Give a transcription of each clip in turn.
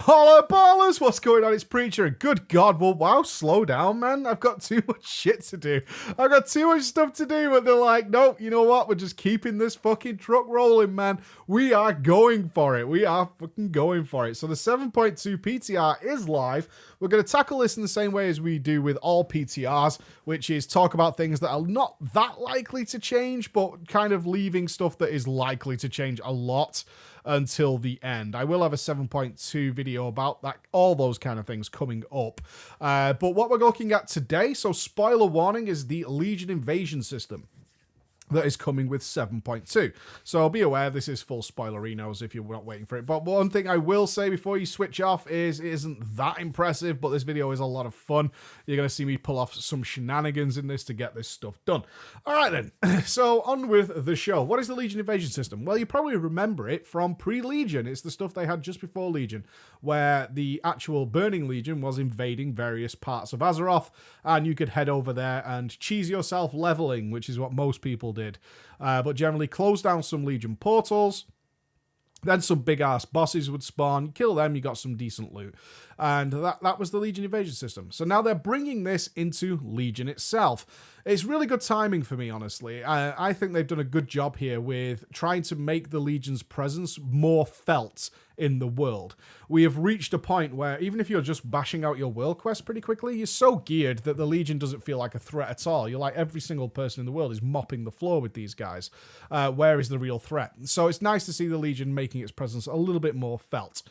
Holla ballers, what's going on? It's Preacher, and good God, well, wow, slow down, man. I've got too much shit to do. I've got too much stuff to do, but they're like, nope, you know what? We're just keeping this fucking truck rolling, man. We are going for it. We are fucking going for it. So the 7.2 PTR is live. We're going to tackle this in the same way as we do with all PTRs, which is talk about things that are not that likely to change, but kind of leaving stuff that is likely to change a lot until the end. I will have a 7.2 video about that, all those kind of things coming up. But what we're looking at today, so spoiler warning, is the Lgion Invasions system that is coming with 7.2. So be aware this is full spoilerinos if you're not waiting for it. But one thing I will say before you switch off is it isn't that impressive, but this video is a lot of fun. You're going to see me pull off some shenanigans in this to get this stuff done. All right then, so on with the show. What is the Lgion Invasion system? Well, you probably remember it from pre-Legion. It's the stuff they had just before Legion, where the actual Burning Legion was invading various parts of Azeroth, and you could head over there and cheese yourself leveling, which is what most people did. But generally close down some Legion portals, then some big ass bosses would spawn, kill them, you got some decent loot. And that was the Lgion Invasion system. So now they're bringing this into Legion itself. It's really good timing for me, honestly. I think they've done a good job here with trying to make the Legion's presence more felt in the world. We have reached a point where even if you're just bashing out your world quest pretty quickly, you're so geared that the Legion doesn't feel like a threat at all. You're like, every single person in the world is mopping the floor with these guys. Where is the real threat? So it's nice to see the Legion making its presence a little bit more felt.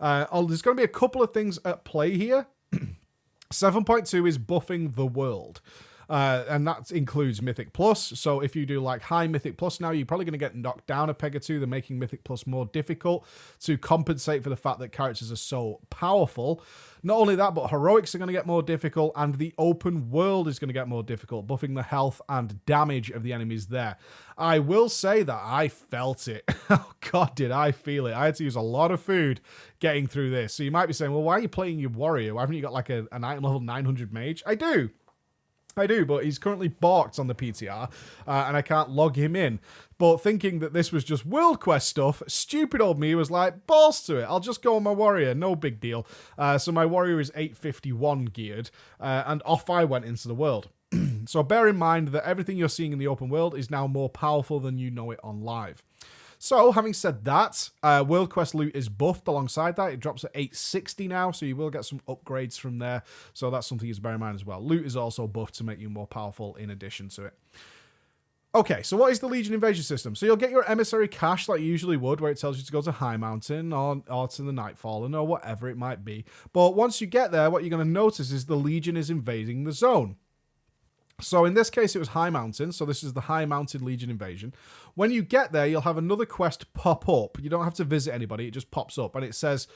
There's going to be a couple of things at play here. 7.2 is buffing the world. And that includes Mythic Plus. So if you do like high Mythic Plus now, you're probably going to get knocked down a peg or two. They're making Mythic Plus more difficult to compensate for the fact that characters are so powerful. Not only that, but heroics are going to get more difficult, and the open world is going to get more difficult, buffing the health and damage of the enemies there. I will say that I felt it. Oh God, did I feel it. I had to use a lot of food getting through this. So you might be saying, well, why are you playing your warrior? Why haven't you got like an item level 900 mage? I do, but he's currently balked on the PTR, and I can't log him in. But thinking that this was just world quest stuff, stupid old me was like, balls to it, I'll just go on my warrior, no big deal. So my warrior is 851 geared, and off I went into the world. So bear in mind that everything you're seeing in the open world is now more powerful than you know it on live. So, having said that, World Quest loot is buffed alongside that. It drops at 860 now, so you will get some upgrades from there. So that's something you to bear in mind as well. Loot is also buffed to make you more powerful in addition to it. Okay, so what is the Lgion Invasion system? So you'll get your emissary cache like you usually would, where it tells you to go to High Mountain or to the Nightfallen or whatever it might be. But once you get there, what you're going to notice is the Legion is invading the zone. So in this case, it was High Mountain. So this is the High Mountain Legion Invasion. When you get there, you'll have another quest pop up. You don't have to visit anybody. It just pops up. And it says,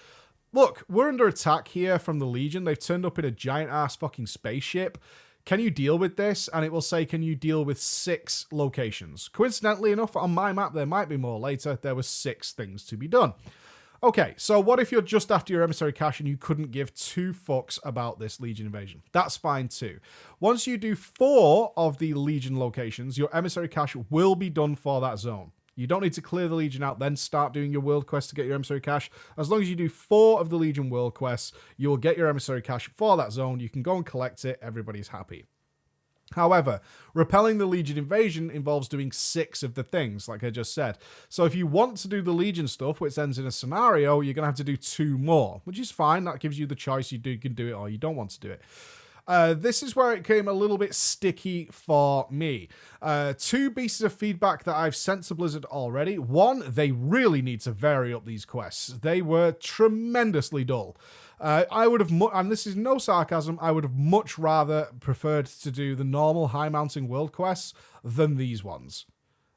look, we're under attack here from the Legion. They've turned up in a giant-ass fucking spaceship. Can you deal with this? And it will say, can you deal with 6 locations? Coincidentally enough, on my map, there might be more later. There were 6 things to be done. Okay, so what if you're just after your emissary cache and you couldn't give 2 fucks about this Legion Invasion? That's fine too. Once you do 4 of the Legion locations, your emissary cache will be done for that zone. You don't need to clear the Legion out, then start doing your world quest to get your emissary cache. As long as you do 4 of the Legion world quests, you will get your emissary cache for that zone. You can go and collect it. Everybody's happy. However, repelling the Legion Invasion involves doing 6 of the things, like I just said. So if you want to do the Legion stuff, which ends in a scenario, you're going to have to do 2 more, which is fine. That gives you the choice. You can do it or you don't want to do it. This is where it came a little bit sticky for me. 2 pieces of feedback that I've sent to Blizzard already. 1, they really need to vary up these quests. They were tremendously dull. I would have, and this is no sarcasm, I would have much rather preferred to do the normal high mountain world quests than these ones.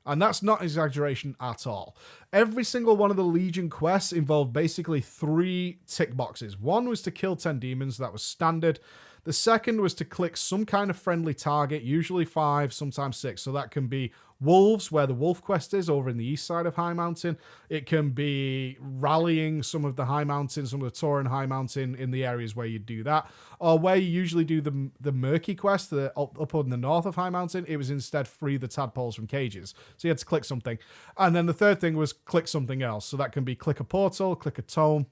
And that's not exaggeration at all. Every single one of the Legion quests involved basically 3 tick boxes. 1 was to kill 10 demons, that was standard. The second was to click some kind of friendly target, usually 5, sometimes 6. So that can be wolves, where the wolf quest is over in the east side of High Mountain. It can be rallying some of the High Mountain, some of the Tauren High Mountain in the areas where you do that. Or where you usually do the Murky quest, up in the north of High Mountain, it was instead free the tadpoles from cages. So you had to click something. And then the third thing was click something else. So that can be click a portal, click a tome,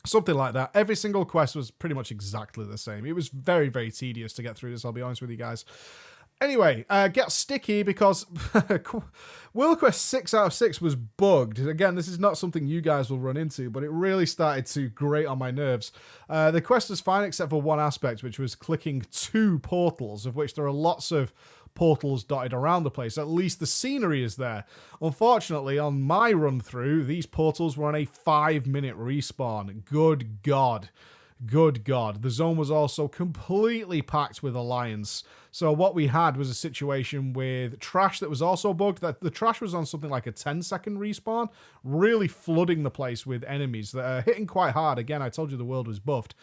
Something like that. Every single quest was pretty much exactly the same. It was very, very tedious to get through this, I'll be honest with you guys. Anyway, get sticky because World Quest 6 out of 6 was bugged. Again, this is not something you guys will run into, but it really started to grate on my nerves. The quest was fine except for one aspect, which was clicking 2 portals, of which there are lots of portals dotted around the place. At least the scenery is there. Unfortunately, on my run through, these portals were on a 5-minute respawn. Good God. Good God. The zone was also completely packed with Alliance. So what we had was a situation with trash that was also bugged. That the trash was on something like a 10-second respawn, really flooding the place with enemies that are hitting quite hard. Again, I told you the world was buffed.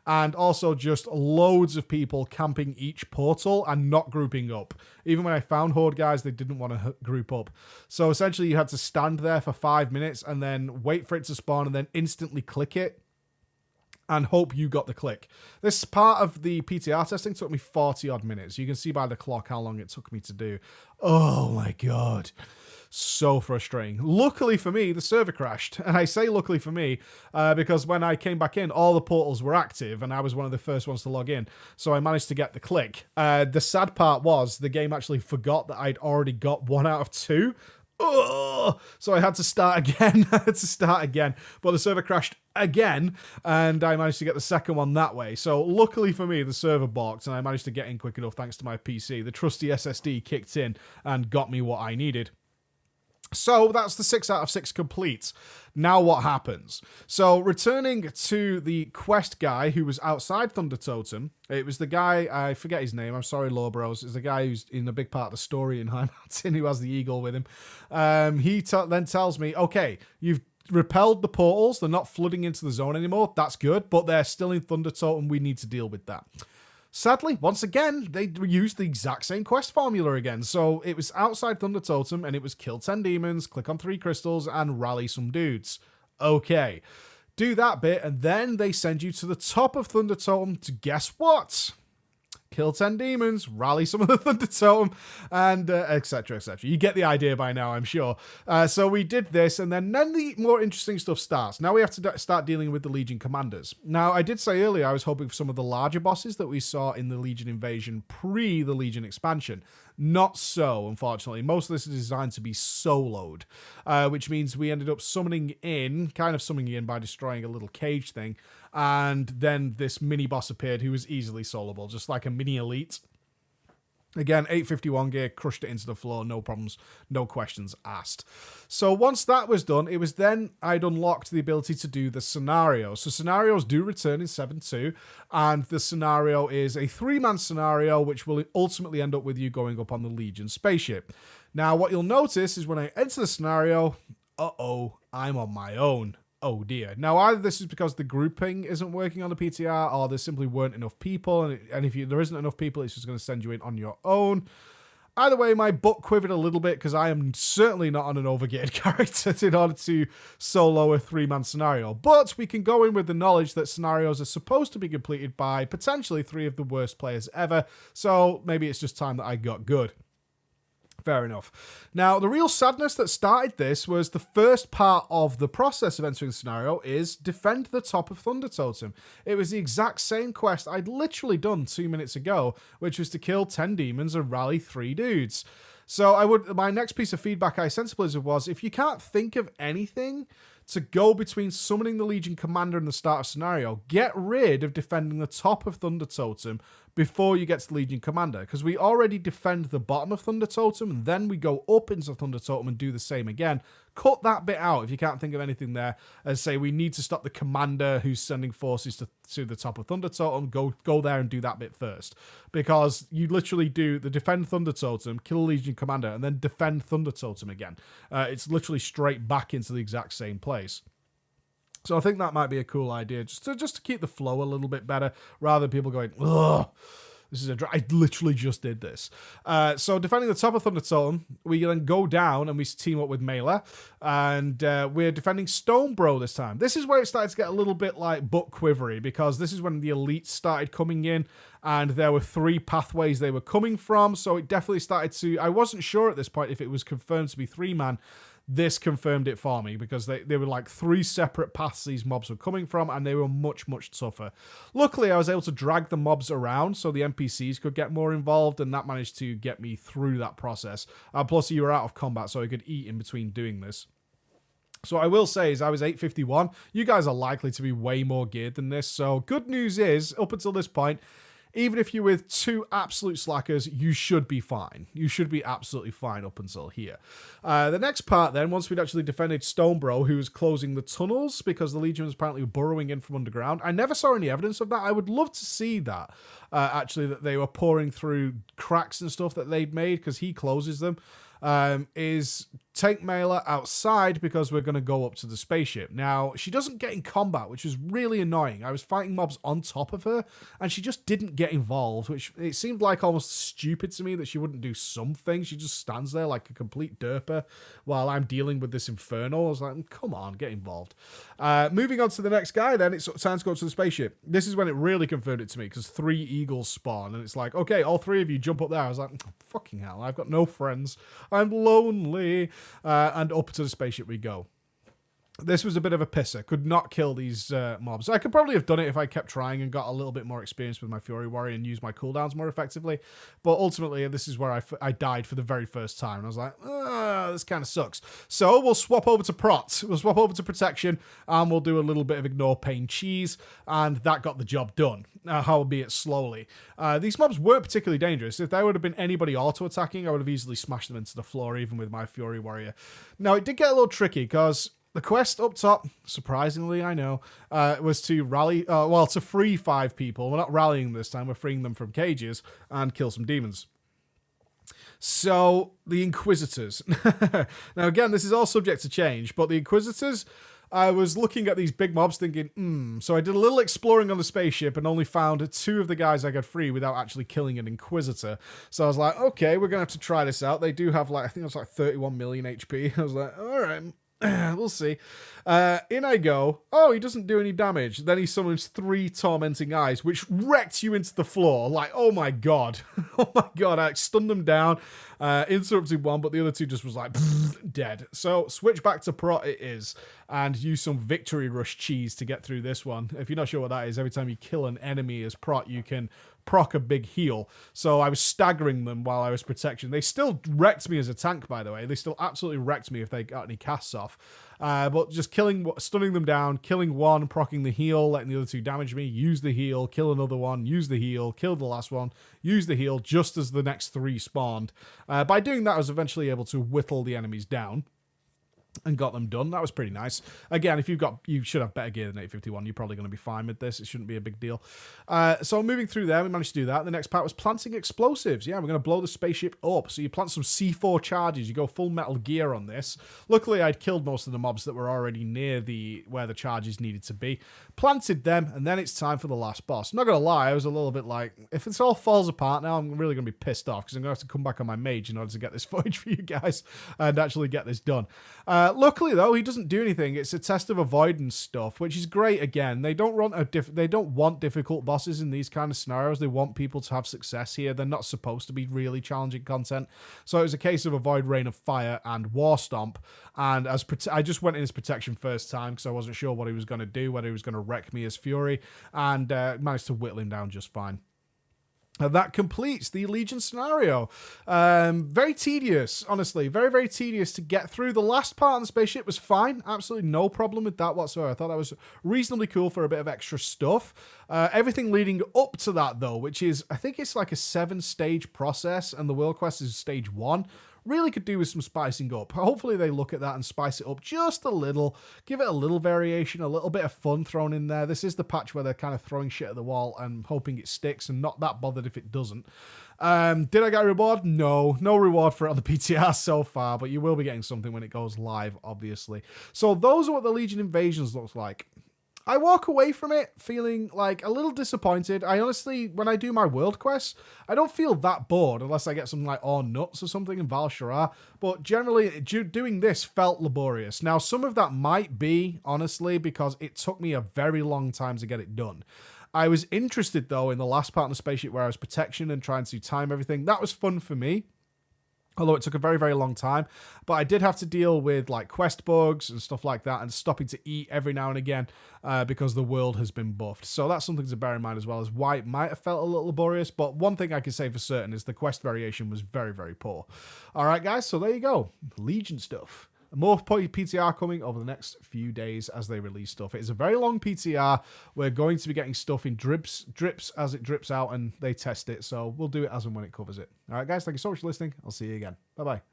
And also just loads of people camping each portal and not grouping up. Even when I found Horde guys, they didn't want to group up. So essentially you had to stand there for 5 minutes and then wait for it to spawn and then instantly click it and hope you got the click. This part of the PTR testing took me 40 odd minutes. You can see by the clock how long it took me to do. Oh my God. So frustrating. Luckily for me, the server crashed. And I say luckily for me because when I came back in, all the portals were active and I was one of the first ones to log in. So I managed to get the click. The sad part was the game actually forgot that I'd already got 1 out of 2. Oh, so I had to start again. But the server crashed again, and I managed to get the second one that way. So luckily for me, the server balked, and I managed to get in quick enough thanks to my PC. The trusty SSD kicked in and got me what I needed. So that's the 6 out of 6 complete. Now what happens? So returning to the quest guy who was outside Thunder Totem, it was the guy, I forget his name, I'm sorry Lore Bros, it's the guy who's in a big part of the story in High Mountain who has the eagle with him. He then tells me, okay, you've repelled the portals, they're not flooding into the zone anymore, that's good, but they're still in Thunder Totem, we need to deal with that. Sadly, once again, they used the exact same quest formula again. So it was outside Thunder Totem, and it was kill 10 demons, click on 3 crystals, and rally some dudes. Okay, do that bit, and then they send you to the top of Thunder Totem to guess what? Kill 10 demons, rally some of the Thunder Totem, and etc, etc. You get the idea by now, I'm sure. So we did this, and then the more interesting stuff starts. Now we have to start dealing with the Legion commanders. Now, I did say earlier I was hoping for some of the larger bosses that we saw in the Legion Invasion pre the Legion expansion. Not so, unfortunately. Most of this is designed to be soloed, which means we ended up summoning in by destroying a little cage thing, and then this mini-boss appeared who was easily soloable, just like a mini-elite. Again, 851 gear, crushed it into the floor, no problems, no questions asked. So once that was done, it was then I'd unlocked the ability to do the scenario. So scenarios do return in 7.2, and the scenario is a 3-man scenario, which will ultimately end up with you going up on the Legion spaceship. Now, what you'll notice is when I enter the scenario, I'm on my own. Oh dear. Now, either this is because the grouping isn't working on the PTR, or there simply weren't enough people, and if there isn't enough people, it's just going to send you in on your own. Either way, my butt quivered a little bit because I am certainly not on an overgeared character in order to solo a 3-man scenario. But we can go in with the knowledge that scenarios are supposed to be completed by potentially 3 of the worst players ever, so maybe it's just time that I got good. Fair enough. Now, the real sadness that started this was the first part of the process of entering the scenario is defend the top of Thunder Totem. It was the exact same quest I'd literally done 2 minutes ago, which was to kill 10 demons and rally 3 dudes. So my next piece of feedback I sent to Blizzard was, if you can't think of anything to go between summoning the Legion Commander and the start of scenario, get rid of defending the top of Thunder Totem before you get to the Legion Commander, because we already defend the bottom of Thunder Totem, and then we go up into Thunder Totem and do the same again. Cut that bit out if you can't think of anything there, and say we need to stop the Commander who's sending forces to the top of Thunder Totem. Go there and do that bit first, because you literally do the defend Thunder Totem, kill Legion Commander, and then defend Thunder Totem again. It's literally straight back into the exact same place. So I think that might be a cool idea, just to keep the flow a little bit better, rather than people going, ugh, this is I literally just did this. So defending the top of Thunder Totem, we then go down and we team up with Mela, and we're defending Stone Bro this time. This is where it started to get a little bit like butt quivery, because this is when the elites started coming in, and there were 3 pathways they were coming from, so it definitely started to, I wasn't sure at this point if it was confirmed to be 3-man. this confirmed it for me, because they were like 3 separate paths these mobs were coming from, and they were much, much tougher. Luckily, I was able to drag the mobs around so the NPCs could get more involved, and that managed to get me through that process. Plus, you were out of combat, so I could eat in between doing this. So what I will say is I was 851. You guys are likely to be way more geared than this. So good news is, up until this point, even if you're with 2 absolute slackers, you should be fine. You should be absolutely fine up until here. The next part then, once we'd actually defended Stonebro, who was closing the tunnels because the Legion was apparently burrowing in from underground. I never saw any evidence of that. I would love to see that, actually, that they were pouring through cracks and stuff that they'd made, because he closes them. Is take Mela outside because we're going to go up to the spaceship. Now, she doesn't get in combat, which is really annoying. I was fighting mobs on top of her, and she just didn't get involved, which it seemed like almost stupid to me that she wouldn't do something. She just stands there like a complete derper while I'm dealing with this inferno. I was like, come on, get involved. Moving on to the next guy, then, it's time to go to the spaceship. This is when it really confirmed it to me, because 3 eagles spawn, and it's like, okay, all 3 of you jump up there. I was like, fucking hell, I've got no friends. I'm lonely. And up to the spaceship we go. This was a bit of a pisser. Could not kill these mobs. I could probably have done it if I kept trying and got a little bit more experience with my Fury Warrior and used my cooldowns more effectively. But ultimately, this is where I died for the very first time. And I was like, this kind of sucks. So we'll swap over to Prot. We'll swap over to Protection, and we'll do a little bit of Ignore Pain Cheese. And that got the job done, albeit slowly. These mobs weren't particularly dangerous. If there would have been anybody auto-attacking, I would have easily smashed them into the floor, even with my Fury Warrior. Now, it did get a little tricky, because the quest up top, surprisingly, I know, was to rally, to free 5 people. We're not rallying this time, we're freeing them from cages and kill some demons. So, the Inquisitors. Now, again, this is all subject to change, but the Inquisitors, I was looking at these big mobs thinking, So I did a little exploring on the spaceship and only found 2 of the guys I got free without actually killing an Inquisitor. So I was like, okay, we're going to have to try this out. They do have, I think it was 31 million HP. I was like, all right. We'll see. In I go. Oh, he doesn't do any damage. Then he summons 3 tormenting eyes, which wrecked you into the floor. Like, oh my god. Oh my god. I stunned them down, interrupted one, but the other 2 just was like, dead. So switch back to Prot it is, and use some Victory Rush cheese to get through this one. If you're not sure what that is, every time you kill an enemy as Prot, you can proc a big heal. So I was staggering them while I was Protection. They still wrecked me as a tank, by the way. They still absolutely wrecked me if they got any casts off. But just stunning them down, killing one, proccing the heal, letting the other 2 damage me, use the heal, kill another one, use the heal, kill the last one, use the heal, just as the next 3 spawned. By doing that, I was eventually able to whittle the enemies down and got them done. That was pretty nice. Again, you should have better gear than 851. You're probably going to be fine with this. It shouldn't be a big deal. So moving through there, we managed to do that. The next part was planting explosives. Yeah, we're going to blow the spaceship up. So you plant some C4 charges. You go full Metal Gear on this. Luckily, I'd killed most of the mobs that were already near where the charges needed to be. Planted them, and then it's time for the last boss. Not going to lie, I was a little bit like, if this all falls apart now, I'm really going to be pissed off, because I'm going to have to come back on my mage in order to get this footage for you guys and actually get this done. Luckily, though, he doesn't do anything. It's a test of avoidance stuff, which is great. Again, they don't want difficult bosses in these kind of scenarios. They want people to have success here. They're not supposed to be really challenging content. So it was a case of avoid Rain of Fire and War Stomp. And I just went in as Protection first time because I wasn't sure what he was going to do, whether he was going to wreck me as Fury, and managed to whittle him down just fine. That completes the Legion scenario. Very tedious, honestly. Very, very tedious to get through. The last part on the spaceship was fine. Absolutely no problem with that whatsoever. I thought that was reasonably cool for a bit of extra stuff. Everything leading up to that, though, which is, I think it's like a 7-stage process, and the World Quest is stage 1. Really could do with some spicing up. Hopefully they look at that and spice it up just a little. Give it a little variation, a little bit of fun thrown in there. This is the patch where they're kind of throwing shit at the wall and hoping it sticks and not that bothered if it doesn't. Did I get a reward? No. No reward for it on the PTR so far, but you will be getting something when it goes live, obviously. So those are what the Legion Invasions looks like. I walk away from it feeling like a little disappointed. I honestly, when I do my world quests, I don't feel that bored unless I get something like Or Nuts or something in Val Shara. But generally, doing this felt laborious. Now, some of that might be, honestly, because it took me a very long time to get it done. I was interested, though, in the last part of the spaceship where I was Protection and trying to time everything. That was fun for me. Although it took a very, very long time. But I did have to deal with like quest bugs and stuff like that and stopping to eat every now and again because the world has been buffed. So that's something to bear in mind as well as why it might have felt a little laborious. But one thing I can say for certain is the quest variation was very, very poor. All right, guys. So there you go. Legion stuff. More PTR coming over the next few days as they release stuff. It is a very long PTR. We're going to be getting stuff in drips as it drips out and they test it. So we'll do it as and when it covers it. All right, guys, thank you so much for listening. I'll see you again. Bye-bye.